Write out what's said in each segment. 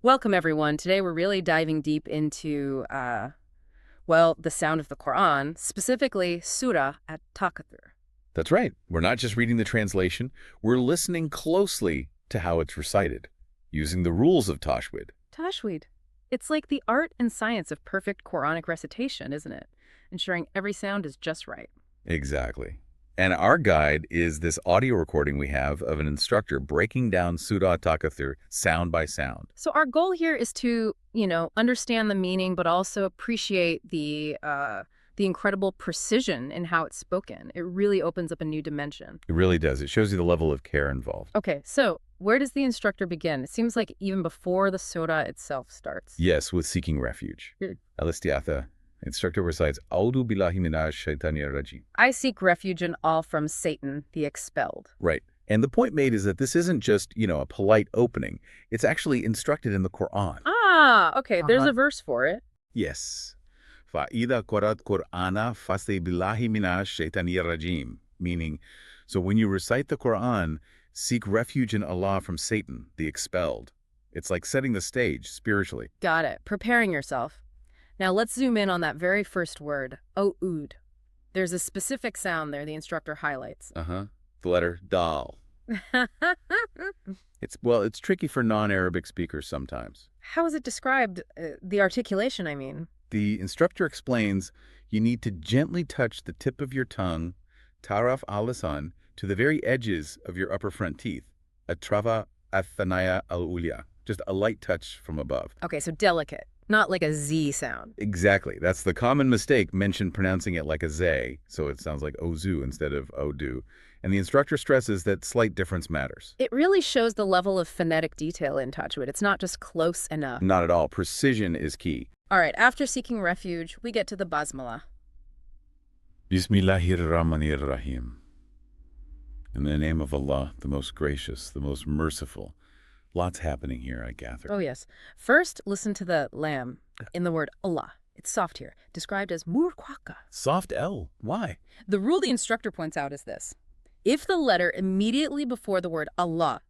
Welcome, everyone. Today we're really diving deep into, the sound of the Qur'an, specifically Surah at Takathur. That's right. We're not just reading the translation, we're listening closely to how it's recited, using the rules of Tajweed. Tajweed. It's like the art and science of perfect Quranic recitation, isn't it? Ensuring every sound is just right. Exactly. And our guide is this audio recording we have of an instructor breaking down Surah Takathur sound by sound. So our goal here is to, understand the meaning, but also appreciate the incredible precision in how it's spoken. It really opens up a new dimension. It really does. It shows you the level of care involved. Okay, so where does the instructor begin? It seems like even before the surah itself starts. Yes, with seeking refuge. Al-Istiatha. Instructor recites, A'udhu billahi minash shaitanir rajim. I seek refuge in all from Satan, the expelled. Right. And the point made is that this isn't just, a polite opening. It's actually instructed in the Qur'an. Ah, okay, there's a verse for it. Yes. فَإِذَا قَرَأْتَ قُرْآنَ فَاسْتَعِذْ بِاللَّهِ مِنَ الشَّيْطَانِ الرَّجِيمِ. Meaning, so when you recite the Qur'an, seek refuge in Allah from Satan, the expelled. It's like setting the stage spiritually. Got it. Preparing yourself. Now let's zoom in on that very first word, o'ud. There's a specific sound there the instructor highlights. The letter dal. It's tricky for non-Arabic speakers sometimes. How is it described? The articulation, I mean. The instructor explains you need to gently touch the tip of your tongue, taraf al-lisan, to the very edges of your upper front teeth, atrafa al-thanaya al-ulya, just a light touch from above. Okay, so delicate, not like a Z sound. Exactly. That's the common mistake, mentioned pronouncing it like a zay, so it sounds like ozu instead of odu. And the instructor stresses that slight difference matters. It really shows the level of phonetic detail in Tajweed. It's not just close enough. Not at all. Precision is key. All right, after seeking refuge, we get to the basmala. Bismillahirrahmanirrahim. In the name of Allah, the most gracious, the most merciful. Lots happening here, I gather. Oh, yes. First, listen to the lam in the word Allah. It's soft here, described as murkwaka. Soft L. Why? The rule the instructor points out is this. If the letter immediately before the word Allah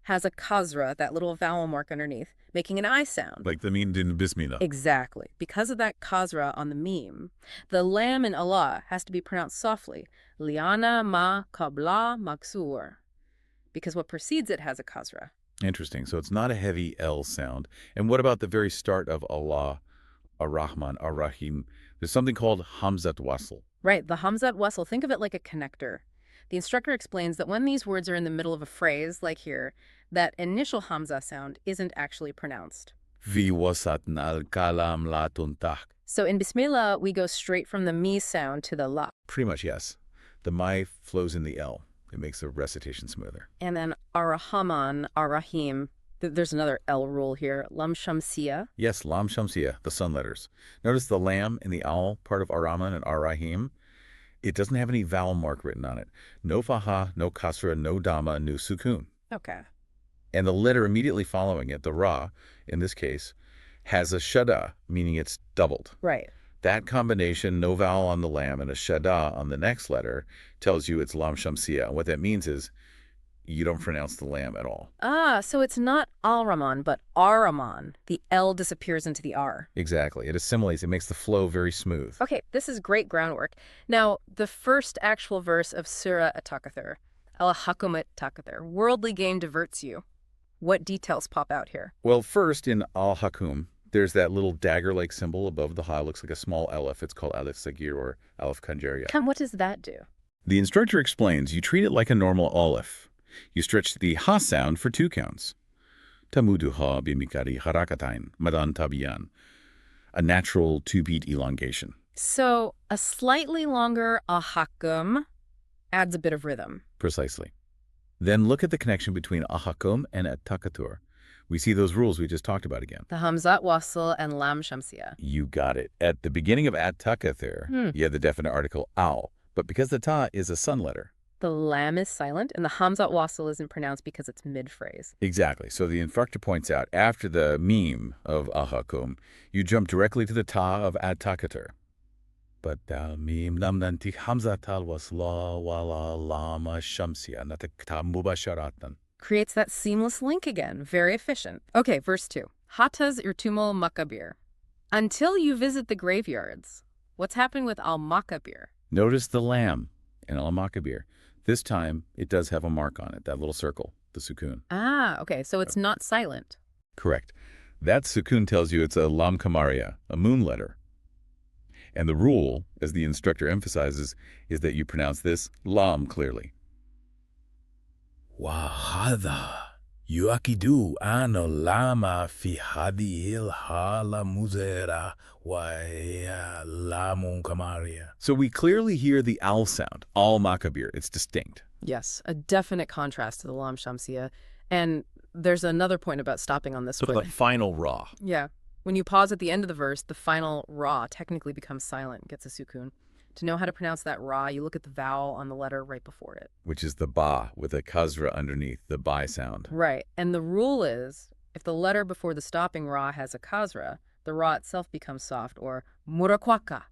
has a kasra, that little vowel mark underneath, making an I sound. Like the meme in Bismillah. Exactly. Because of that kasra on the meme, the lam in Allah has to be pronounced softly. Liana ma kabla maksur. Because what precedes it has a kasra. Interesting. So it's not a heavy L sound. And what about the very start of Allah, Ar-Rahman, Ar-Rahim? There's something called Hamzat Wasl. Right. The Hamzat Wasl, think of it like a connector. The instructor explains that when these words are in the middle of a phrase, like here, that initial Hamza sound isn't actually pronounced. Fi wasatna al-kalam la tuntah. So in Bismillah, we go straight from the mi sound to the la. Pretty much, yes. The mai flows in the L. It makes the recitation smoother. And then Ar-Rahman, Ar-Rahim, there's another L rule here, Lam Shamsiya. Yes, Lam Shamsiya, the sun letters. Notice the lam in the owl part of Ar-Rahman and Ar-Rahim. It doesn't have any vowel mark written on it. No faha, no kasra, no dama, no sukun. Okay. And the letter immediately following it, the ra, in this case, has a shada, meaning it's doubled. Right. That combination, no vowel on the lam and a shada on the next letter, tells you it's lam shamsiya. And what that means is you don't pronounce the lam at all. Ah, so it's not Al-Rahman, but Ar-Rahman. The L disappears into the R. Exactly. It assimilates. It makes the flow very smooth. Okay, this is great groundwork. Now, the first actual verse of Surah At-Takathur, Al-Hakumat Takathur, worldly gain diverts you. What details pop out here? Well, first in Al-Hakum, there's that little dagger-like symbol above the ha. It looks like a small aleph. It's called Aleph Sagir or Aleph Kanjaria. What does that do? The instructor explains you treat it like a normal aleph. You stretch the ha sound for 2 counts. Tamuduha bimikari harakatain madan tabiyan. A natural 2-beat elongation. So a slightly longer ahakum adds a bit of rhythm. Precisely. Then look at the connection between ahakum and at-takathur. We see those rules we just talked about again. The Hamzat Wasl and Lam Shamsiya. You got it. At the beginning of at-takathur, you have the definite article al. But because the ta is a sun letter, the lam is silent, and the Hamzat Wasl isn't pronounced because it's mid-phrase. Exactly. So the instructor points out, after the meme of ahakum, you jump directly to the ta of at-takathur. But meme namnanti Hamzat al-wasla wala lama shamsiya natakta mubasharatan. Creates that seamless link again. Very efficient. Okay, verse 2. Hatas irtumul makabir. Until you visit the graveyards. What's happening with al-makabir? Notice the lam in al-makabir. This time, it does have a mark on it, that little circle, the sukun. Ah, okay, so it's not silent. Correct. That sukun tells you it's a lam kamaria, a moon letter. And the rule, as the instructor emphasizes, is that you pronounce this lam clearly. وهذا يؤكد أن اللام في هذه الحالة مزهرة وهي لام كمارية. So we clearly hear the al sound, al-makabir. It's distinct. Yes, a definite contrast to the lam shamsiya. And there's another point about stopping on this So the quickly. final ra. Yeah. When you pause at the end of the verse, the final ra technically becomes silent, gets a sukun. To know how to pronounce that ra, you look at the vowel on the letter right before it. Which is the ba with a kasra underneath, the bai sound. Right. And the rule is, if the letter before the stopping ra has a kasra, the ra itself becomes soft, or murakwaka.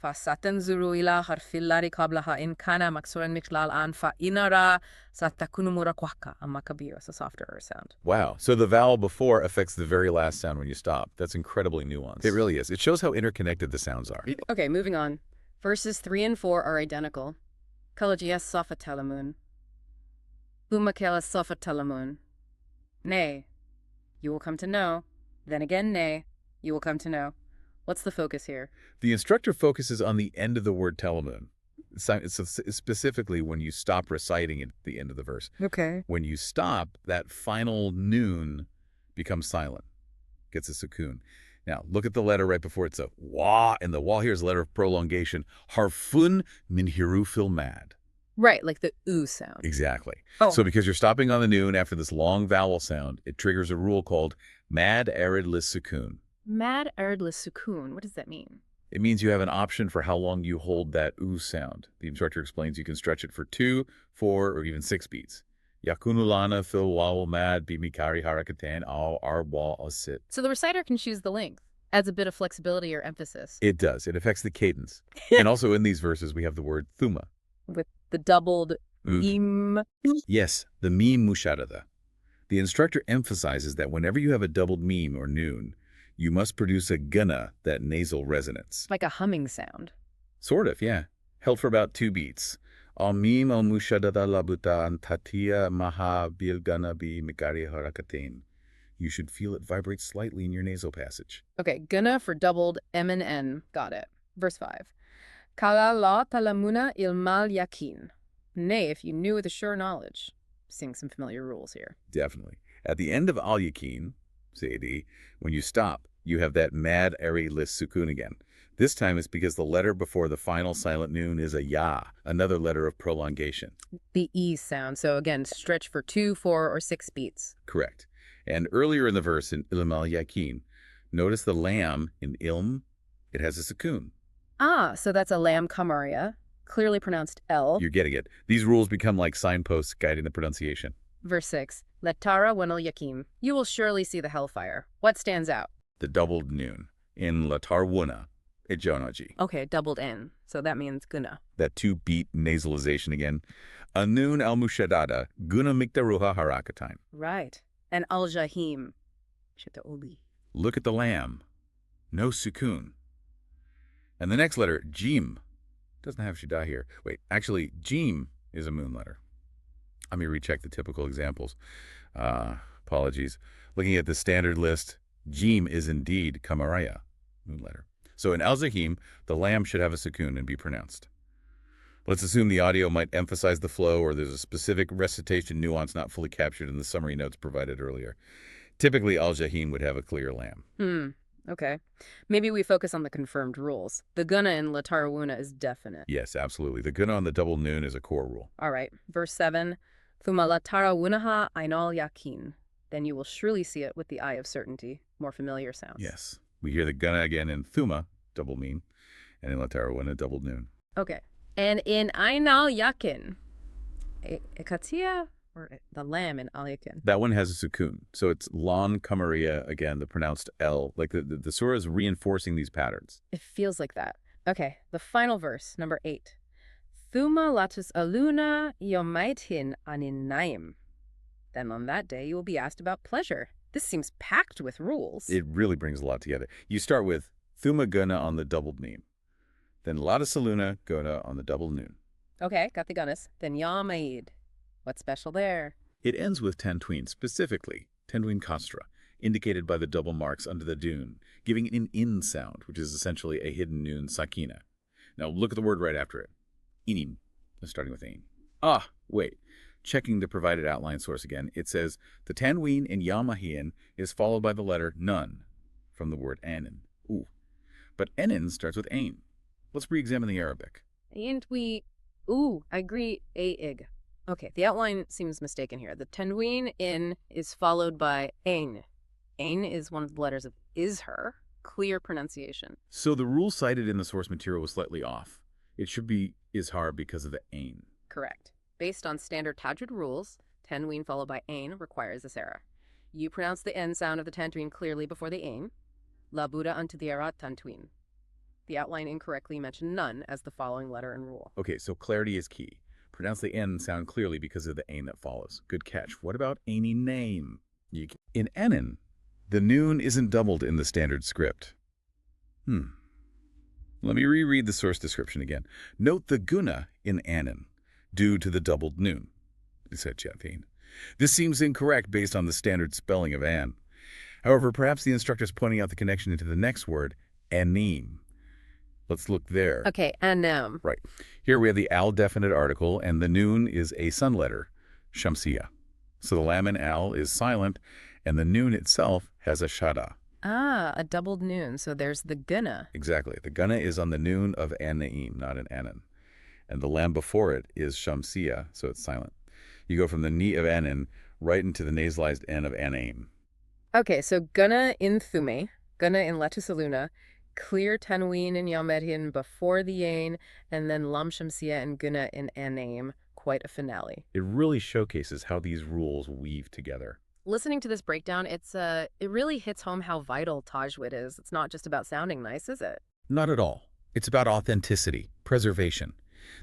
فَسَتَنْزُرُ إِلَى حَرْفِ اللَّارِ قَبْلَهَا إِنْ كَانَ مَكْسُورًا مِقْلَالْ آن فَإِنَّ رَا سَتَكُونُ مُرَكْوَكَّا. A makabir, it's a softer sound. Wow. So the vowel before affects the very last sound when you stop. That's incredibly nuanced. It really is. It shows how interconnected the sounds are. Okay, moving on. Verses 3 and 4 are identical. Kalajias sofa talamun. Bumakela sofa talamun. Nay, you will come to know. Then again, nay, you will come to know. What's the focus here? The instructor focuses on the end of the word telemun. Specifically when you stop reciting at the end of the verse. Okay. When you stop, that final noon becomes silent, gets a sukun. Now, look at the letter right before it's a wa, and the wa here is a letter of prolongation. Harfun min hirufil mad. Right, like the oo sound. Exactly. Oh. So because you're stopping on the noon after this long vowel sound, it triggers a rule called mad arid lis sukun. Mad erdlis sukun. What does that mean? It means you have an option for how long you hold that oo sound. The instructor explains you can stretch it for 2, 4, or even 6 beats. Yakunulana fil wawal mad bimikari harakatan al arwa asit. So the reciter can choose the length. Adds a bit of flexibility or emphasis. It does. It affects the cadence. And also in these verses, we have the word thuma. With the doubled im. Yes, the meme mushadada. The instructor emphasizes that whenever you have a doubled meme or noon, you must produce a guna, that nasal resonance. Like a humming sound. Sort of, yeah. Held for about 2 beats. Al meme al mushadada labuta antatia maha bil gana bi mikari harakatain. You should feel it vibrate slightly in your nasal passage. Okay, gonna for doubled M and N. Got it. Verse 5. Kala la talamuna ilmal yakin. Nay, if you knew with a sure knowledge. Seeing some familiar rules here. Definitely. At the end of al yakin, Zaidi, when you stop, you have that mad airy lis sukun again. This time it's because the letter before the final silent noon is a ya, another letter of prolongation. The E sound. So again, stretch for 2, 4, or 6 beats. Correct. And earlier in the verse in ilm al yakin, notice the lam in ilm, it has a sukun. Ah, so that's a lam kamaria, clearly pronounced L. You're getting it. These rules become like signposts guiding the pronunciation. Verse 6. Letara wenel yakim. You will surely see the hellfire. What stands out? The doubled noon in latarwuna, ejonaji. Okay, doubled N. So that means guna. That 2-beat nasalization again. Anun al mushadada, guna miktaruha harakatain. Right. And al-jahim. Shitauli. Look at the lam. No sukun. And the next letter, jim, doesn't have shida here. Wait, actually, jim is a moon letter. Let me recheck the typical examples. Apologies. Looking at the standard list, jim is indeed kamaraya, moon letter. So in al-zahim, the lam should have a sukun and be pronounced. Let's assume the audio might emphasize the flow or there's a specific recitation nuance not fully captured in the summary notes provided earlier. Typically, al-jahim would have a clear lam. Okay. Maybe we focus on the confirmed rules. The guna in latarawuna is definite. Yes, absolutely. The guna on the double noon is a core rule. All right. Verse 7. Thuma latarawunaha ainal yakin. Then you will surely see it with the eye of certainty. More familiar sounds. Yes. We hear the guna again in thuma, double meme, and in latarawuna, double noon. Okay. And in ainal yakin, ekatia, or the lam in al yakin. That one has a sukun. So it's lan kamaria, again, the pronounced L. Like the surah is reinforcing these patterns. It feels like that. Okay. The final verse, number 8. Thuma latus aluna yomaitin anin naim. Then on that day you will be asked about pleasure. This seems packed with rules. It really brings a lot together. You start with thuma guna on the doubled meme, then lada saluna guna on the double noon. Okay, got the gunas. Then yamaid. What's special there? It ends with tanween, specifically tanween kasra, indicated by the double marks under the dune, giving an in sound, which is essentially a hidden noon sakina. Now look at the word right after it. Inim, starting with ain. Ah, wait. Checking the provided outline source again, it says the tanween in yamahian is followed by the letter nun, from the word anin. Ooh. But enin starts with ain. Let's re-examine the Arabic. Ain't we... Ooh, I agree. A-ig. Okay, the outline seems mistaken here. The tanween in is followed by ain. Ain is one of the letters of is-her. Clear pronunciation. So the rule cited in the source material was slightly off. It should be izhar because of the ain. Correct. Based on standard Tajweed rules, tanween followed by ain requires this error. You pronounce the n sound of the tanween clearly before the ain. La buddha unto the erat tanween. The outline incorrectly mentioned none as the following letter and rule. Okay, so clarity is key. Pronounce the n sound clearly because of the ain that follows. Good catch. What about aini name? In anin, the noon isn't doubled in the standard script. Let me reread the source description again. Note the guna in anin, due to the doubled noon. This seems incorrect based on the standard spelling of an. However, perhaps the instructor is pointing out the connection into the next word, anim. Let's look there. Okay, anem. Right. Here we have the al definite article, and the noon is a sun letter, shamsiya. So the lam in al is silent, and the noon itself has a shada. Ah, a doubled noon. So there's the guna. Exactly. The guna is on the noon of anaim, not an anan. And the lam before it is shamsiya, so it's silent. You go from the ni of anan right into the nasalized n of anaim. Okay, so guna in thume, guna in letusaluna, clear tanween in yamedhin before the ain, and then lam shamsiya and guna in anaim. Quite a finale. It really showcases how these rules weave together. Listening to this breakdown, it really hits home how vital Tajweed is. It's not just about sounding nice, is it? Not at all. It's about authenticity, preservation.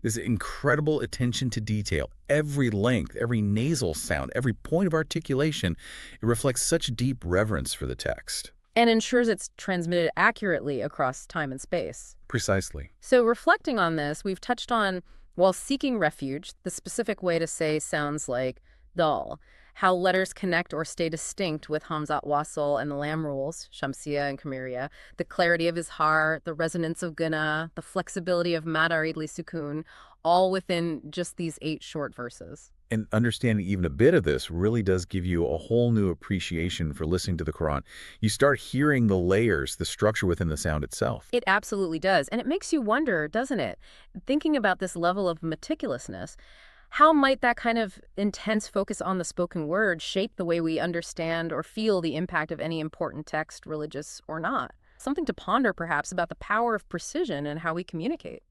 This incredible attention to detail, every length, every nasal sound, every point of articulation, it reflects such deep reverence for the text. And ensures it's transmitted accurately across time and space. Precisely. So reflecting on this, we've touched on, while seeking refuge, the specific way to say sounds like dal, how letters connect or stay distinct with Hamzat Wasl and the lam rules, Shamsiya and Kamiriya, the clarity of izhar, the resonance of guna, the flexibility of mad arid li sukun, all within just these 8 short verses. And understanding even a bit of this really does give you a whole new appreciation for listening to the Qur'an. You start hearing the layers, the structure within the sound itself. It absolutely does. And it makes you wonder, doesn't it? Thinking about this level of meticulousness, how might that kind of intense focus on the spoken word shape the way we understand or feel the impact of any important text, religious or not? Something to ponder, perhaps, about the power of precision and how we communicate.